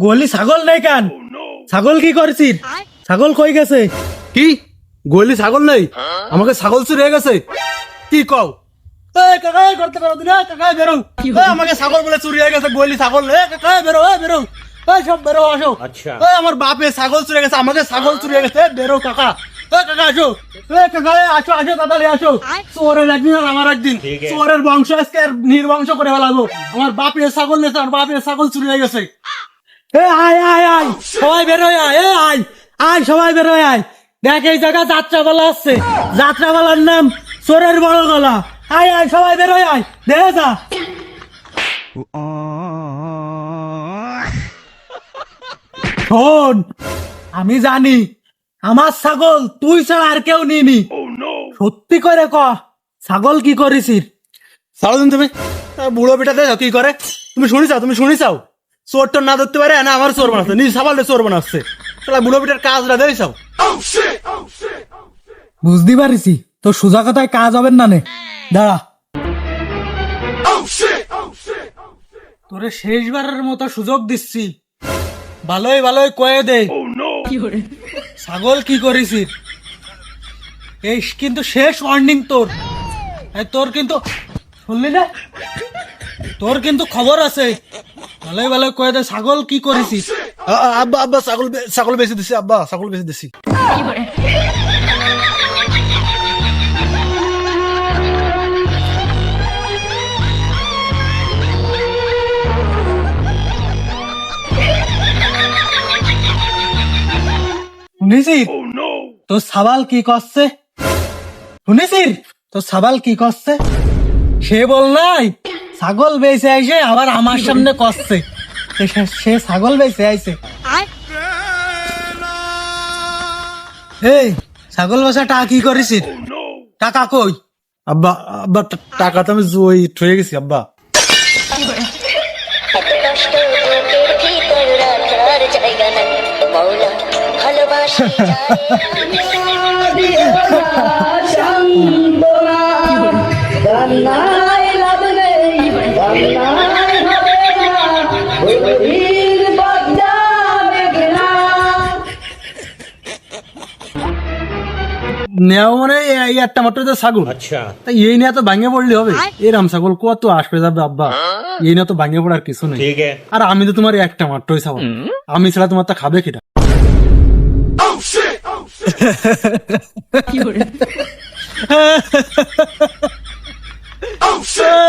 গোয়ালি ছাগল নাই কেন? ছাগল কি করছিস? ছাগল কই গেছে? কি গোয়ালি ছাগল নেই? আমাকে ছাগল চুরি হয়ে গেছে? কি কও? কাকাই করতে পারো না, কাকাই বেরো। আমাকে ছাগল বলে চুরি হয়ে গেছে, গোয়ালি ছাগল। কাকাই বেরো, বেরো, সব বেরো, আসো। আচ্ছা আমার বাপে ছাগল চুরি গেছে, আমাকে ছাগল চুরি গেছে, বেরো কাকা। কাকা আসো, কাকা আসো, আসো তাড়াতাড়ি আসো। চোরের একদিন আর আমার একদিন, চোরের বংশ আজকে নির্বংশ করে ফেলাবো। আমার বাপের ছাগল নেছে, আমার বাপের ছাগল চুরি হয়ে গেছে। আয় আয় আয়, সবাই বেরোয় আয়, আয় আয়, সবাই বেরোয় আয়। দেখ এই জায়গা যাত্রাপালা আসছে, যাত্রাপালার নাম চোরের বড় গলা। আয় আয়, সবাই বেরোয় আয়, দেখে যা। শোন, আমি জানি আমার ছাগল তুই ছাড়া আর কেউ নিনি। সত্যি করে ক, ছাগল কি করেছিস? সারাদিন তুমি বুড়ো বেটা দেখো কি করে। তুমি শুনি চাও চোর টোর না ধরতে পারে না আমার চোর বানাচ্ছে, নিজ সাবালে চোর বানাচ্ছে। তাহলে বুড়ো বেটার কাজটা দেখছাও। বুঝতে পারিছি তোর সোজা কথায় কাজ হবেন না নে। দাঁড়া, তোরে শেষবারের মতো সুযোগ দিচ্ছি, ভালোই ভালোই কয়ে দে ছাগল কি করেছিস। এই কিন্তু শেষ ওয়ার্নিং তোর। তোর কিন্তু শুনলি না, তোর কিন্তু খবর আছে। ভালোই ভালোই কয়ে দে ছাগল কি করেছিস। আব্বা আব্বা ছাগল বেশি দিছি, আব্বা ছাগল বেশি দিছি। শুনেছিস তোর ছাবাল কি করছে? শুনেছিস তোর ছাবাল কি করছে? সে বল নাই ছাগল বেঁচে আইসে আবার আমার সামনে করছে। সে ছাগল বেঁচে আইছে। এই ছাগল বাসা টাকা কি করেছিস? টাকা কই? আব্বা আব্বা টাকা তো আমি ওই ঠয়ে গেছি আব্বা। নেওয়া মানে এই একটা মাত্র যে ছাগল। আচ্ছা, তাই এই নিয়ে তো ভাঙে পড়লে হবে? এরাম ছাগল কত আসবে যাবে আব্বা, এই নিয়ে তো ভাঙে পড়ার কিছু নেই। আর আমি তো তোমার একটা মাত্রই ছাগল, আমি ছাড়া তোমার তা খাবে কিটা? Oh shit!